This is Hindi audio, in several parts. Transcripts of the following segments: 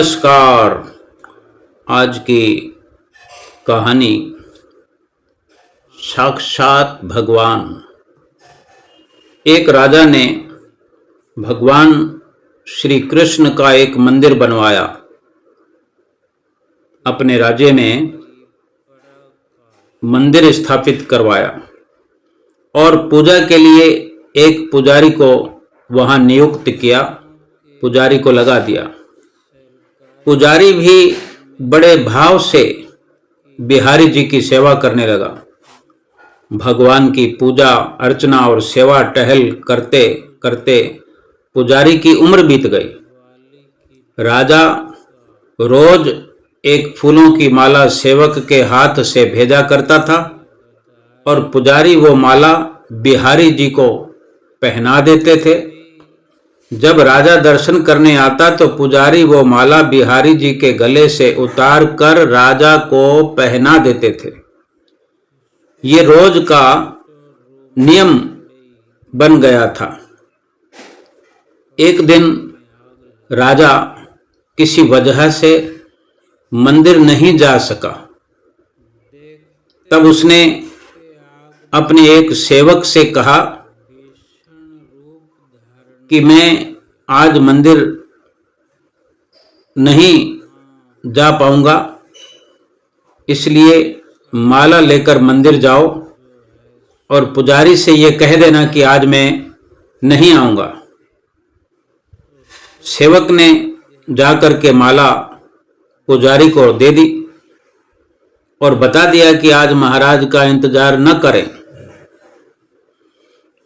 नमस्कार। आज की कहानी साक्षात भगवान। एक राजा ने भगवान श्री कृष्ण का एक मंदिर बनवाया। अपने राज्य में मंदिर स्थापित करवाया और पूजा के लिए एक पुजारी को वहां नियुक्त किया। पुजारी को लगा दिया। पुजारी भी बड़े भाव से बिहारी जी की सेवा करने लगा। भगवान की पूजा अर्चना और सेवा टहल करते करते पुजारी की उम्र बीत गई। राजा रोज एक फूलों की माला सेवक के हाथ से भेजा करता था और पुजारी वो माला बिहारी जी को पहना देते थे। जब राजा दर्शन करने आता तो पुजारी वो माला बिहारी जी के गले से उतार कर राजा को पहना देते थे। ये रोज का नियम बन गया था। एक दिन राजा किसी वजह से मंदिर नहीं जा सका। तब उसने अपने एक सेवक से कहा कि मैं आज मंदिर नहीं जा पाऊंगा, इसलिए माला लेकर मंदिर जाओ और पुजारी से ये कह देना कि आज मैं नहीं आऊंगा। सेवक ने जाकर के माला पुजारी को दे दी और बता दिया कि आज महाराज का इंतजार न करें।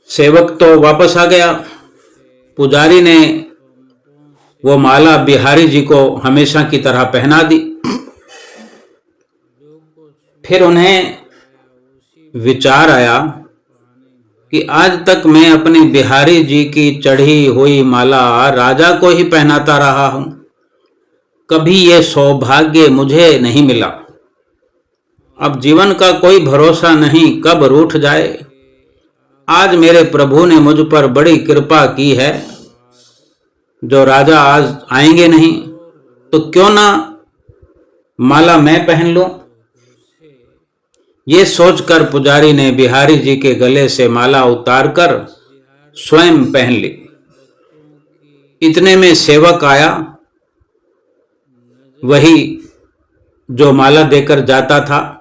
सेवक तो वापस आ गया। पुजारी ने वो माला बिहारी जी को हमेशा की तरह पहना दी। फिर उन्हें विचार आया कि आज तक मैं अपने बिहारी जी की चढ़ी हुई माला राजा को ही पहनाता रहा हूं, कभी ये सौभाग्य मुझे नहीं मिला। अब जीवन का कोई भरोसा नहीं, कब रूठ जाए। आज मेरे प्रभु ने मुझ पर बड़ी कृपा की है, जो राजा आज आएंगे नहीं तो क्यों ना माला मैं पहन लूं। ये सोचकर पुजारी ने बिहारी जी के गले से माला उतारकर स्वयं पहन ली। इतने में सेवक आया, वही जो माला देकर जाता था।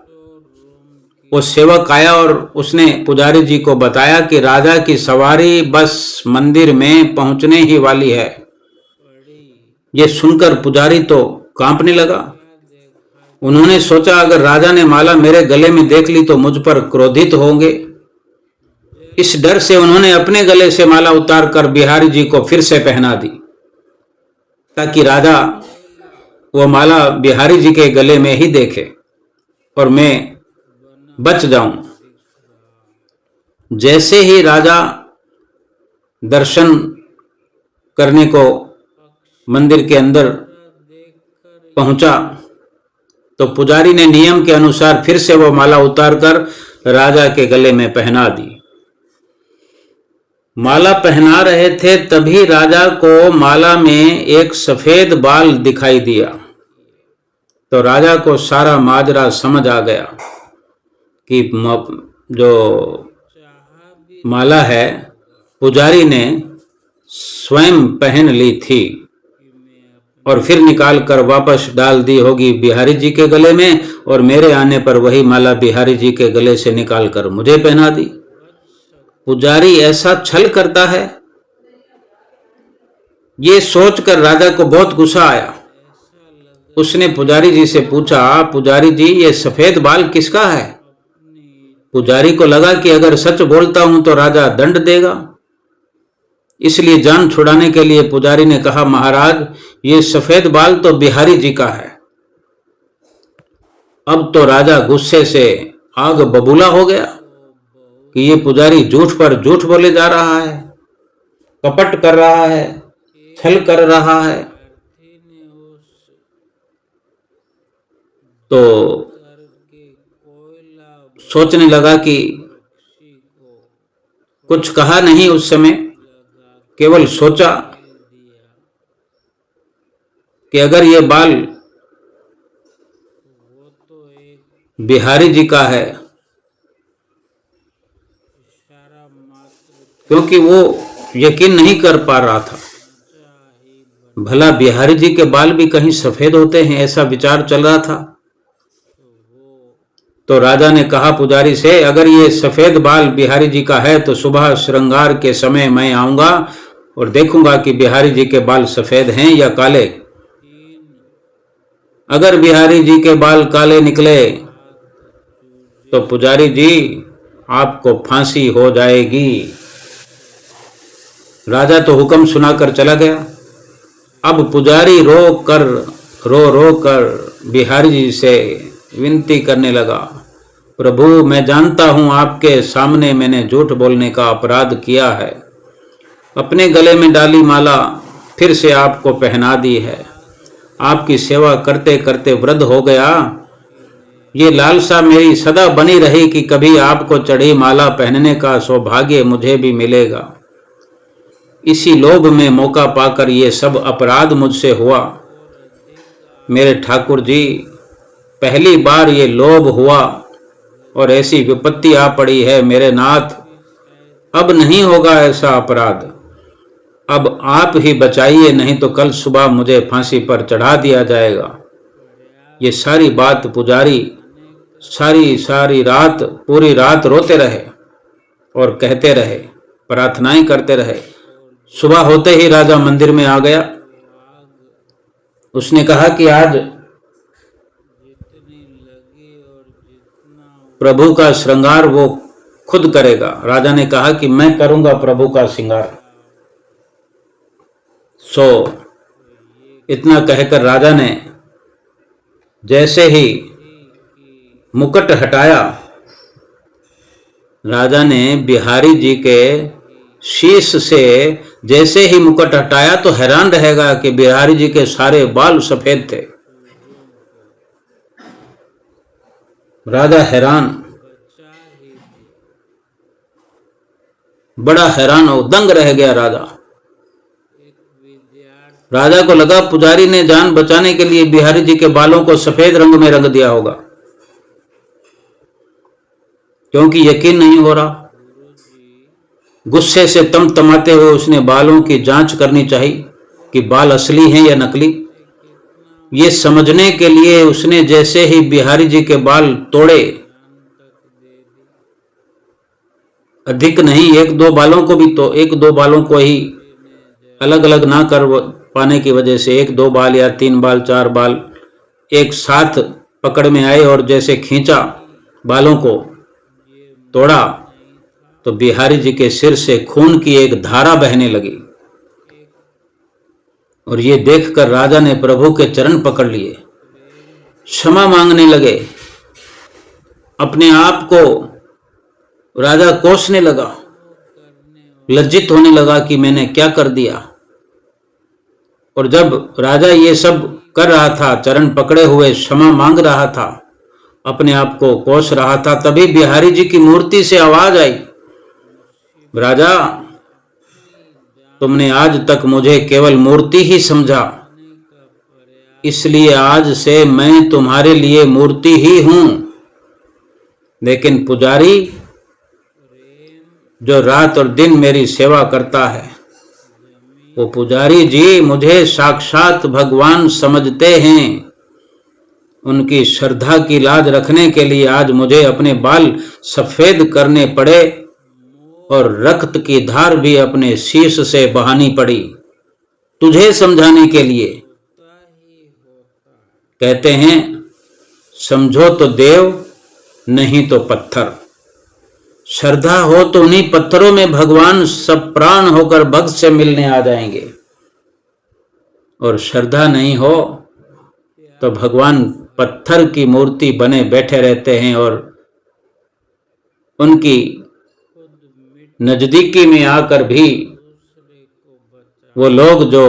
वो सेवक आया और उसने पुजारी जी को बताया कि राजा की सवारी बस मंदिर में पहुंचने ही वाली है। ये सुनकर पुजारी तो कांपने लगा। उन्होंने सोचा अगर राजा ने माला मेरे गले में देख ली तो मुझ पर क्रोधित होंगे। इस डर से उन्होंने अपने गले से माला उतारकर बिहारी जी को फिर से पहना दी, ताकि राजा वो माला बिहारी जी के गले में ही देखे और मैं बच जाऊं। जैसे ही राजा दर्शन करने को मंदिर के अंदर पहुंचा तो पुजारी ने नियम के अनुसार फिर से वो माला उतारकर राजा के गले में पहना दी। माला पहना रहे थे तभी राजा को माला में एक सफेद बाल दिखाई दिया। तो राजा को सारा माजरा समझ आ गया कि जो माला है पुजारी ने स्वयं पहन ली थी और फिर निकाल कर वापस डाल दी होगी बिहारी जी के गले में, और मेरे आने पर वही माला बिहारी जी के गले से निकाल कर मुझे पहना दी। पुजारी ऐसा छल करता है। ये सोचकर राजा को बहुत गुस्सा आया। उसने पुजारी जी से पूछा, पुजारी जी ये सफेद बाल किसका है? पुजारी को लगा कि अगर सच बोलता हूं तो राजा दंड देगा, इसलिए जान छुड़ाने के लिए पुजारी ने कहा, महाराज ये सफेद बाल तो बिहारी जी का है। अब तो राजा गुस्से से आग बबूला हो गया कि ये पुजारी झूठ पर झूठ बोले जा रहा है, कपट कर रहा है, छल कर रहा है। तो सोचने लगा कि कुछ कहा नहीं उस समय, केवल सोचा कि अगर ये बाल बिहारी जी का है, क्योंकि वो यकीन नहीं कर पा रहा था, भला बिहारी जी के बाल भी कहीं सफेद होते हैं, ऐसा विचार चल रहा था। तो राजा ने कहा पुजारी से, अगर ये सफेद बाल बिहारी जी का है तो सुबह श्रृंगार के समय मैं आऊंगा और देखूंगा कि बिहारी जी के बाल सफेद हैं या काले। अगर बिहारी जी के बाल काले निकले तो पुजारी जी आपको फांसी हो जाएगी। राजा तो हुक्म सुनाकर चला गया। अब पुजारी रो कर बिहारी जी से विनती करने लगा, प्रभु मैं जानता हूं आपके सामने मैंने झूठ बोलने का अपराध किया है, अपने गले में डाली माला फिर से आपको पहना दी है, आपकी सेवा करते करते वृद्ध हो गया। ये लालसा मेरी सदा बनी रही कि कभी आपको चढ़ी माला पहनने का सौभाग्य मुझे भी मिलेगा। इसी लोभ में मौका पाकर ये सब अपराध मुझसे हुआ। मेरे ठाकुर जी, पहली बार ये लोभ हुआ और ऐसी विपत्ति आ पड़ी है मेरे नाथ, अब नहीं होगा ऐसा अपराध। अब आप ही बचाइए, नहीं तो कल सुबह मुझे फांसी पर चढ़ा दिया जाएगा। ये सारी बात पुजारी सारी रात पूरी रात रोते रहे और कहते रहे, प्रार्थनाएं करते रहे। सुबह होते ही राजा मंदिर में आ गया। उसने कहा कि आज प्रभु का श्रृंगार वो खुद करेगा। राजा ने कहा कि मैं करूंगा प्रभु का श्रृंगार। सो इतना कहकर राजा ने जैसे ही मुकुट हटाया, राजा ने बिहारी जी के शीश से जैसे ही मुकुट हटाया तो हैरान रहेगा कि बिहारी जी के सारे बाल सफेद थे। राजा हैरान, बड़ा हैरान और दंग रह गया राजा। राजा को लगा पुजारी ने जान बचाने के लिए बिहारी जी के बालों को सफेद रंग में रंग दिया होगा, क्योंकि यकीन नहीं हो रहा। गुस्से से तमतमाते हुए उसने बालों की जांच करनी चाहिए कि बाल असली हैं या नकली। ये समझने के लिए उसने जैसे ही बिहारी जी के बाल तोड़े, अधिक नहीं एक दो बालों को भी, तो एक दो बालों को ही अलग अलग ना कर पाने की वजह से एक दो बाल या तीन बाल चार बाल एक साथ पकड़ में आए और जैसे खींचा बालों को तोड़ा तो बिहारी जी के सिर से खून की एक धारा बहने लगी। और ये देखकर राजा ने प्रभु के चरण पकड़ लिए, क्षमा मांगने लगे। अपने आप को राजा कोसने लगा, लज्जित होने लगा कि मैंने क्या कर दिया। और जब राजा ये सब कर रहा था, चरण पकड़े हुए क्षमा मांग रहा था, अपने आप को कोस रहा था, तभी बिहारी जी की मूर्ति से आवाज आई, राजा तुमने आज तक मुझे केवल मूर्ति ही समझा, इसलिए आज से मैं तुम्हारे लिए मूर्ति ही हूं। लेकिन पुजारी जो रात और दिन मेरी सेवा करता है, वो पुजारी जी मुझे साक्षात भगवान समझते हैं। उनकी श्रद्धा की लाज रखने के लिए आज मुझे अपने बाल सफेद करने पड़े और रक्त की धार भी अपने शीश से बहानी पड़ी, तुझे समझाने के लिए। कहते हैं समझो तो देव, नहीं तो पत्थर। श्रद्धा हो तो उन्हीं पत्थरों में भगवान सब प्राण होकर भक्त से मिलने आ जाएंगे, और श्रद्धा नहीं हो तो भगवान पत्थर की मूर्ति बने बैठे रहते हैं। और उनकी नजदीकी में आकर भी वो लोग जो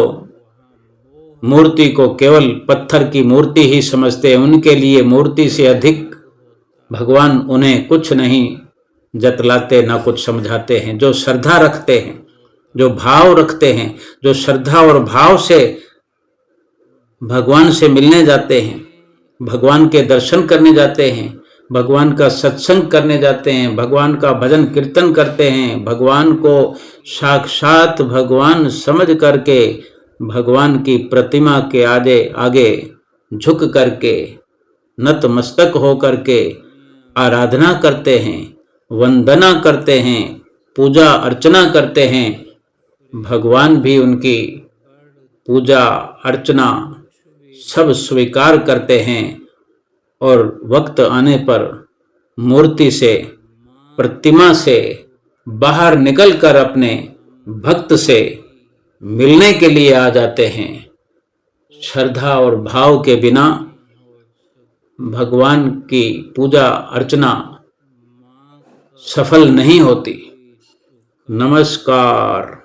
मूर्ति को केवल पत्थर की मूर्ति ही समझते हैं, उनके लिए मूर्ति से अधिक भगवान उन्हें कुछ नहीं जतलाते, ना कुछ समझाते हैं। जो श्रद्धा रखते हैं, जो भाव रखते हैं, जो श्रद्धा और भाव से भगवान से मिलने जाते हैं, भगवान के दर्शन करने जाते हैं, भगवान का सत्संग करने जाते हैं, भगवान का भजन कीर्तन करते हैं, भगवान को साक्षात भगवान समझ करके भगवान की प्रतिमा के आगे आगे झुक करके नतमस्तक हो करके आराधना करते हैं, वंदना करते हैं, पूजा अर्चना करते हैं। भगवान भी उनकी पूजा अर्चना सब स्वीकार करते हैं और वक्त आने पर मूर्ति से, प्रतिमा से बाहर निकलकर अपने भक्त से मिलने के लिए आ जाते हैं। श्रद्धा और भाव के बिना भगवान की पूजा अर्चना सफल नहीं होती। नमस्कार।